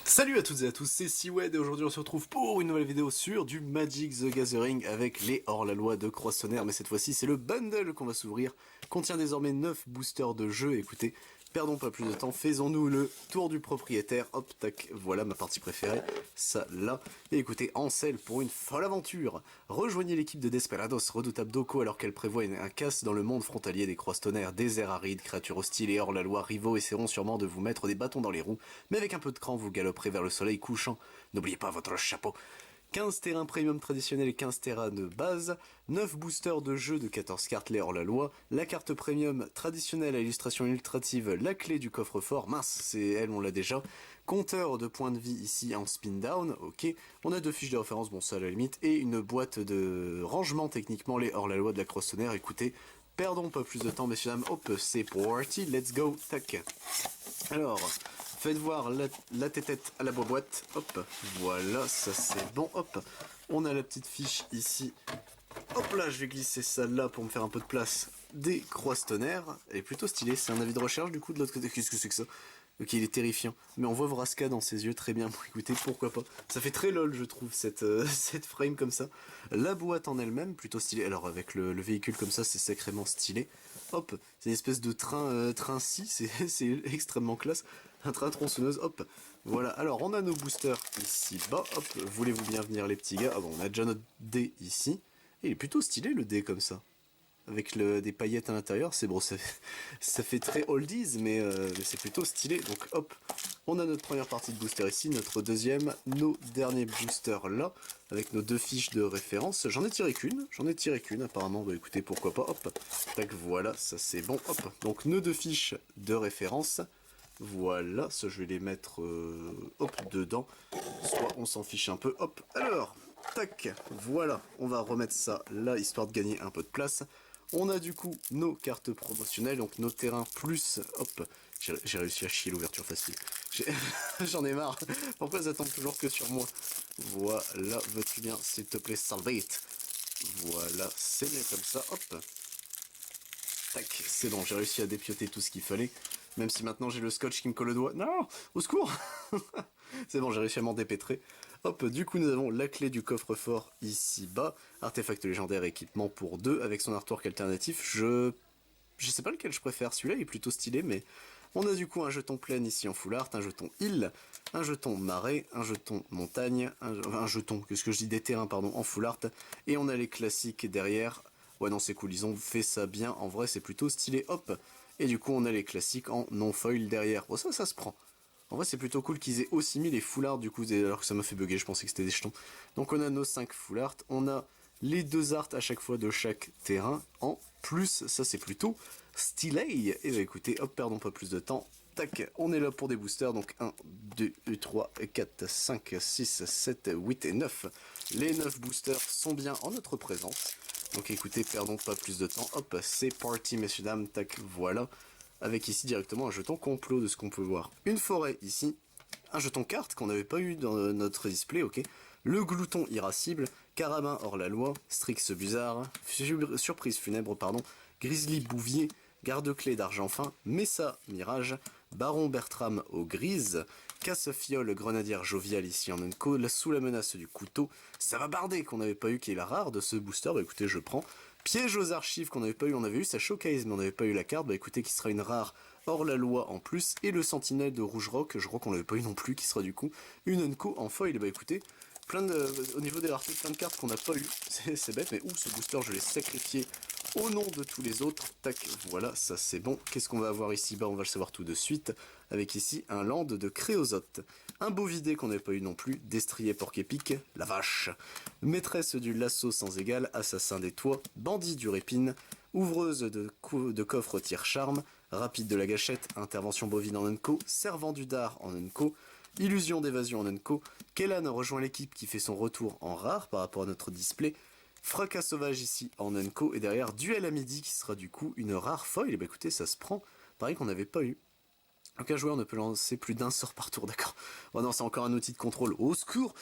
Salut à toutes et à tous, c'est Siwed et aujourd'hui on se retrouve pour une nouvelle vidéo sur du Magic the Gathering avec les hors-la-loi de Croissonnaire, mais cette fois-ci c'est le bundle qu'on va s'ouvrir, contient désormais 9 boosters de jeu. Écoutez, perdons pas plus de temps, faisons-nous le tour du propriétaire. Hop, tac, voilà ma partie préférée, ça là. Et écoutez, en selle pour une folle aventure. Rejoignez l'équipe de Desperados, redoutable Doko, alors qu'elle prévoit un casse dans le monde frontalier des Croissonnaires, déserts arides, créatures hostiles et hors-la-loi. Rivaux essaieront sûrement de vous mettre des bâtons dans les roues, mais avec un peu de cran vous galoperez vers le soleil couchant. N'oubliez pas votre chapeau. 15 terrains premium traditionnels et 15 terrains de base, 9 boosters de jeu de 14 cartes, les hors-la-loi, la carte premium traditionnelle à illustration illustrative, la clé du coffre-fort, mince, c'est elle, on l'a déjà, compteur de points de vie ici en spin down, ok, on a 2 fiches de référence, bon ça à la limite, et une boîte de rangement techniquement, les hors-la-loi de la Croissonnaire. Écoutez, perdons pas plus de temps messieurs dames, hop, c'est party, let's go, tac. Alors, faites voir la tétette à la boîte. Hop, voilà, ça c'est bon. Hop, on a la petite fiche ici. Hop là, je vais glisser ça là pour me faire un peu de place. Des Croissonnaires. Elle est plutôt stylée. C'est un avis de recherche du coup de l'autre côté. Qu'est-ce que c'est que ça? Ok, il est terrifiant. Mais on voit Vraska dans ses yeux, très bien. Bon, écoutez, pourquoi pas. Ça fait très lol, je trouve, cette frame comme ça. La boîte en elle-même, plutôt stylée. Alors, avec le véhicule comme ça, c'est sacrément stylé. Hop, c'est une espèce de train-ci, c'est extrêmement classe. Un train tronçonneuse, hop. Voilà, alors on a nos boosters ici bas. Hop, voulez-vous bien venir les petits gars? Ah bon, on a déjà notre dé ici. Et il est plutôt stylé le dé comme ça avec des paillettes à l'intérieur, c'est bon, ça fait très oldies, mais c'est plutôt stylé. Donc hop, on a notre première partie de booster ici, notre deuxième, nos derniers boosters là, avec nos 2 fiches de référence. J'en ai tiré qu'une apparemment, bah écoutez, pourquoi pas, hop, tac, voilà, ça c'est bon, hop. Donc nos 2 fiches de référence, voilà, ça je vais les mettre, hop, dedans, soit on s'en fiche un peu, hop, alors... Tac, voilà, on va remettre ça là, histoire de gagner un peu de place. On a du coup nos cartes promotionnelles, donc nos terrains plus... Hop, j'ai réussi à chier l'ouverture facile. J'en ai marre, pourquoi ça tombe toujours que sur moi? Voilà, veux-tu bien, s'il te plaît, salvate. Voilà, c'est mieux comme ça, hop. Tac, c'est bon, j'ai réussi à dépioter tout ce qu'il fallait. Même si maintenant j'ai le scotch qui me colle au doigt. Non, au secours. C'est bon, j'ai réussi à m'en dépêtrer. Hop, du coup nous avons la clé du coffre-fort ici bas. Artefact légendaire, équipement pour 2 avec son artwork alternatif. Je sais pas lequel je préfère, celui-là il est plutôt stylé, mais... On a du coup un jeton plein ici en full art, un jeton île, un jeton marais, un jeton montagne, un jeton, qu'est-ce que je dis, des terrains pardon, en full art, et on a les classiques derrière. Ouais non c'est cool, ils ont fait ça bien, en vrai c'est plutôt stylé, hop. Et du coup on a les classiques en non-foil derrière. Bon ça se prend. En vrai c'est plutôt cool qu'ils aient aussi mis les full art du coup, alors que ça m'a fait bugger, je pensais que c'était des jetons. Donc on a nos 5 full art, on a les 2 arts à chaque fois de chaque terrain en plus, ça c'est plutôt stylé. Et bah écoutez, hop, perdons pas plus de temps. Tac, on est là pour des boosters, donc 1, 2, 3, 4, 5, 6, 7, 8 et 9. Les 9 boosters sont bien en notre présence. Donc écoutez, perdons pas plus de temps. Hop, c'est parti messieurs dames, tac, voilà. Avec ici directement un jeton complot de ce qu'on peut voir. Une forêt ici, un jeton carte qu'on n'avait pas eu dans notre display, ok. Le glouton irascible, carabin hors la loi, Strix bizarre, surprise funèbre, pardon, grizzly bouvier, garde-clé d'argent fin, Messa mirage, baron Bertram aux grises, casse-fiole grenadière jovial ici en unco, sous la menace du couteau, ça va barder qu'on n'avait pas eu, qui est la rare de ce booster, bah écoutez je prends, piège aux archives qu'on n'avait pas eu, on avait eu sa showcase mais on n'avait pas eu la carte, bah écoutez qui sera une rare hors la loi en plus, et le sentinelle de Rouge Rock, je crois qu'on l'avait pas eu non plus, qui sera du coup une unco en foil, bah écoutez, au niveau des raretés, plein de cartes qu'on n'a pas eu, c'est bête, mais ce booster je l'ai sacrifié au nom de tous les autres, tac, voilà, ça c'est bon. Qu'est-ce qu'on va avoir ici? Bah on va le savoir tout de suite, avec ici un land de Créosote, un beau vidé qu'on n'avait pas eu non plus, destrier porc-épic, la vache, maîtresse du lasso sans égal, assassin des toits, bandit du répine, ouvreuse de coffre tire-charme, rapide de la gâchette, intervention bovine en unco, servant du dard en unco, illusion d'évasion en unco, Kellan rejoint l'équipe qui fait son retour en rare par rapport à notre display, fracas sauvage ici en unco, et derrière duel à midi qui sera du coup une rare foil, et bah écoutez ça se prend, pareil qu'on n'avait pas eu. Aucun joueur ne peut lancer plus d'un sort par tour, d'accord. Oh non, c'est encore un outil de contrôle, au secours.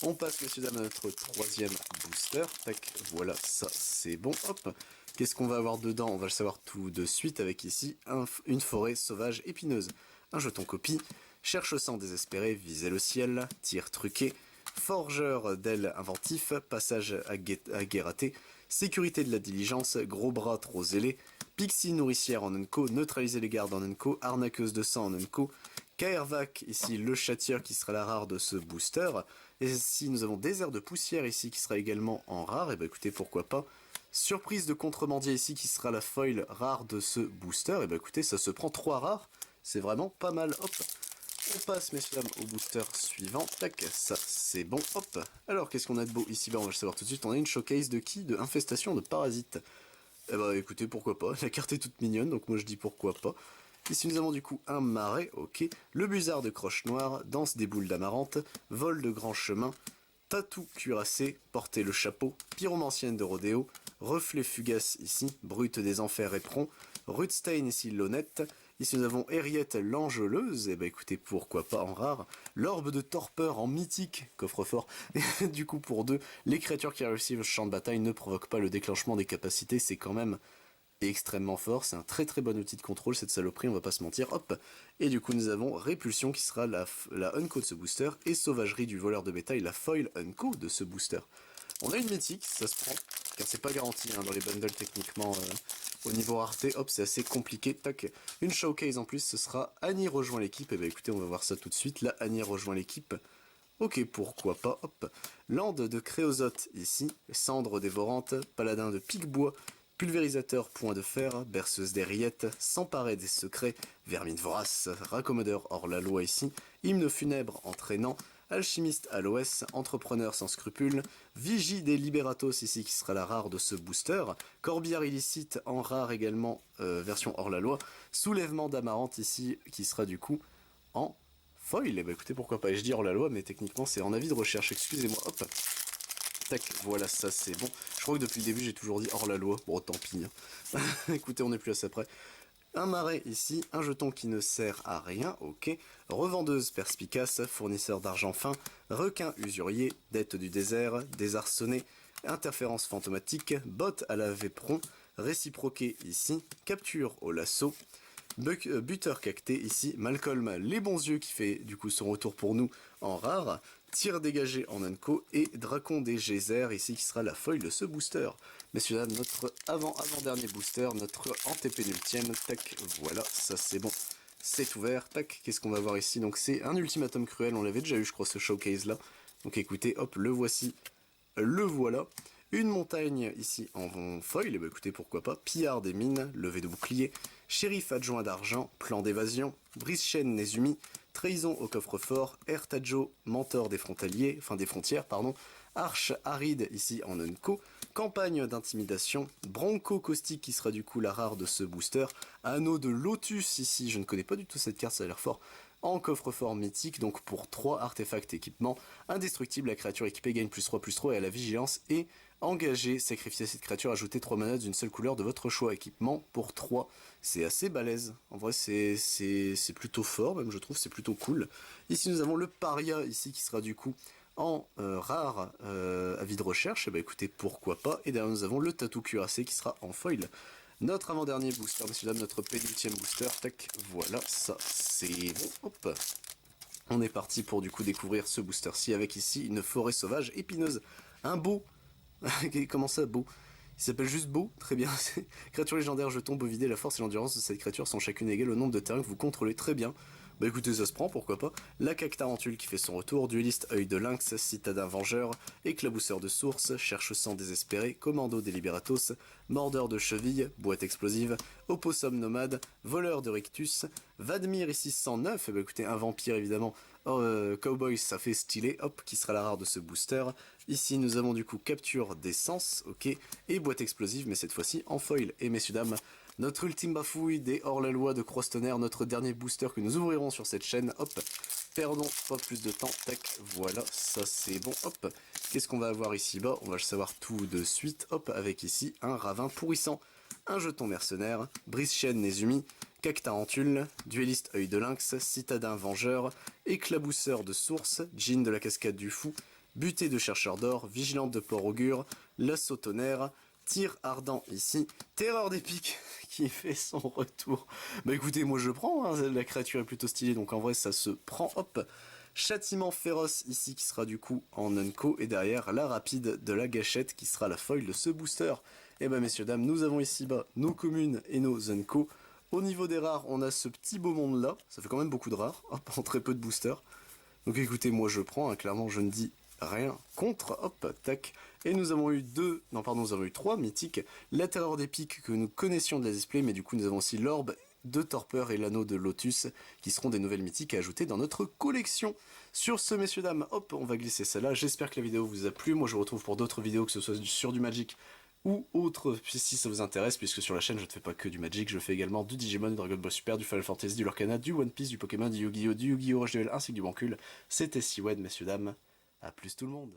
On passe, messieurs dames, à notre troisième booster. Tac, voilà, ça c'est bon, hop. Qu'est-ce qu'on va avoir dedans? On va le savoir tout de suite avec ici une forêt sauvage épineuse. Un jeton copie, cherche sang désespéré, viser le ciel, tir truqué, forgeur d'ailes inventif, passage à guératé, sécurité de la diligence, gros bras trop zélé, pixie nourricière en unco, neutraliser les gardes en unco, arnaqueuse de sang en unco, Kaervac, ici le châtieur qui sera la rare de ce booster, et ici nous avons désert de poussière ici qui sera également en rare, et bah écoutez pourquoi pas. Surprise de contrebandier ici qui sera la foil rare de ce booster, et bah écoutez ça se prend 3 rares, c'est vraiment pas mal, hop. On passe messieurs dames au booster suivant, tac, ça c'est bon, hop. Alors qu'est-ce qu'on a de beau ici, bah on va le savoir tout de suite, on a une showcase de qui? De infestation de parasites. Eh bah écoutez pourquoi pas, la carte est toute mignonne donc moi je dis pourquoi pas. Ici nous avons du coup un marais, ok, le busard de croche noire, danse des boules d'amarante, vol de grand chemin, tatou cuirassé, porter le chapeau, pyromancienne de rodéo, reflet fugace ici, brute des enfers éperon, Rudstein ici l'honnête, ici nous avons Henriette l'angeleuse, et bah écoutez pourquoi pas en rare, l'orbe de torpeur en mythique, coffre-fort, et du coup pour 2, les créatures qui réussissent au champ de bataille ne provoquent pas le déclenchement des capacités, c'est quand même extrêmement fort, c'est un très très bon outil de contrôle cette saloperie, on va pas se mentir, hop. Et du coup nous avons Répulsion qui sera la unco de ce booster, et Sauvagerie du voleur de bétail, la foil unco de ce booster. On a une mythique, ça se prend, car c'est pas garanti hein, dans les bundles techniquement, au niveau rareté, hop c'est assez compliqué, tac. Une showcase en plus, ce sera Annie rejoint l'équipe, et bah écoutez on va voir ça tout de suite, là Annie rejoint l'équipe. Ok, pourquoi pas, hop. Lande de Créosote ici, cendre dévorante, paladin de pique-bois, pulvérisateur point de fer, berceuse des rillettes, s'emparer des secrets, vermine vorace, raccommodeur hors la loi ici, hymne funèbre entraînant, alchimiste à l'OS, entrepreneur sans scrupules, vigie des liberatos ici qui sera la rare de ce booster, corbillard illicite en rare également, version hors la loi, soulèvement d'amarante ici qui sera du coup en foil, et bah écoutez pourquoi pas, je dis hors la loi mais techniquement c'est en avis de recherche, excusez-moi, hop. Tac, voilà, ça c'est bon. Je crois que depuis le début j'ai toujours dit hors la loi, bon tant pis. Hein. Écoutez, on n'est plus à ça près. Un marais ici, un jeton qui ne sert à rien, ok. Revendeuse perspicace, fournisseur d'argent fin, requin usurier, dette du désert, désarçonné, interférence fantomatique, botte à la vépron, réciproqué ici, capture au lasso, buteur cacté ici, Malcolm les bons yeux qui fait du coup son retour pour nous en rare, tir dégagé en unco et Dracon des geysers ici qui sera la foil de ce booster. Messieurs dames, notre avant-dernier booster, notre antépénultième, tac, voilà, ça c'est bon. C'est ouvert, tac, qu'est-ce qu'on va voir ici? Donc c'est un ultimatum cruel, on l'avait déjà eu je crois ce showcase là. Donc écoutez, hop, le voici, le voilà. Une montagne ici en foil, et bah écoutez pourquoi pas, pillard des mines, levé de bouclier, shérif adjoint d'argent, plan d'évasion, brise-chaîne Nezumi, trahison au coffre-fort, Ertajo, mentor des frontaliers, enfin des frontières, pardon, arche aride ici en unco, campagne d'intimidation, bronco caustique qui sera du coup la rare de ce booster, anneau de lotus ici, je ne connais pas du tout cette carte, ça a l'air fort, en coffre-fort mythique, donc pour 3 artefacts équipements, indestructible, la créature équipée gagne +3/+3 et à la vigilance, et engagez, sacrifiez cette créature, ajoutez 3 manas d'une seule couleur de votre choix, équipement pour 3. C'est assez balèze, en vrai c'est plutôt fort, même je trouve, c'est plutôt cool. Ici nous avons le paria, ici qui sera du coup en rare avis de recherche, et bah écoutez pourquoi pas, et derrière nous avons le tatou cuirassé qui sera en foil. Notre avant-dernier booster, messieurs dames, notre pénultième booster, tac, voilà, ça c'est bon, hop. On est parti pour du coup découvrir ce booster-ci avec ici une forêt sauvage épineuse, un beau. Comment ça, beau? Il s'appelle juste beau, très bien. Créature légendaire, jeton, beau vider, la force et l'endurance de cette créature sont chacune égales au nombre de terrains que vous contrôlez, très bien. Bah écoutez, ça se prend, pourquoi pas. La caque-tarentule qui fait son retour, dueliste œil de lynx, citadin vengeur, éclabousseur de source, cherche sang désespéré, commando des liberatos, mordeur de cheville, boîte explosive, opossum nomade, voleur de rictus, Vadmir ici 109, et bah écoutez, un vampire évidemment, cowboy ça fait stylé, hop, qui sera la rare de ce booster. Ici nous avons du coup capture d'essence, ok, et boîte explosive, mais cette fois-ci en foil. Et messieurs dames, notre ultime bafouille des hors-la-loi de Cross-Tonnerre, notre dernier booster que nous ouvrirons sur cette chaîne, hop, perdons pas plus de temps, tac, voilà, ça c'est bon, hop. Qu'est-ce qu'on va avoir ici bas? On va le savoir tout de suite, hop, avec ici un ravin pourrissant, un jeton mercenaire, brise-chaîne Nezumi, caque-tarentule, dueliste œil de lynx, citadin vengeur, éclabousseur de source, djinn de la cascade du fou, butée de chercheur d'or, vigilante de port augure, lasso tonnerre, tir ardent ici, terreur des pics qui fait son retour. Bah écoutez, moi je prends, hein, la créature est plutôt stylée, donc en vrai ça se prend, hop. Châtiment féroce ici qui sera du coup en unco, et derrière la rapide de la gâchette qui sera la foil de ce booster. Et bah messieurs dames, nous avons ici bas nos communes et nos unco. Au niveau des rares, on a ce petit beau monde là, ça fait quand même beaucoup de rares, hop, en très peu de boosters. Donc écoutez, moi je prends, hein, clairement je ne dis rien contre, hop, tac. Et nous avons eu nous avons eu 3 mythiques. La terreur des pics que nous connaissions de la display, mais du coup nous avons aussi l'orbe de Torpeur et l'anneau de Lotus, qui seront des nouvelles mythiques à ajouter dans notre collection. Sur ce, messieurs, dames, hop, on va glisser celle-là. J'espère que la vidéo vous a plu. Moi je vous retrouve pour d'autres vidéos, que ce soit sur du Magic ou autre, si ça vous intéresse, puisque sur la chaîne je ne fais pas que du Magic, je fais également du Digimon, du Dragon Ball Super, du Final Fantasy, du Lorcana, du One Piece, du Pokémon, du Yu-Gi-Oh, Rush Duel, ainsi que du Bancul. C'était Siwed, messieurs, dames. À plus tout le monde.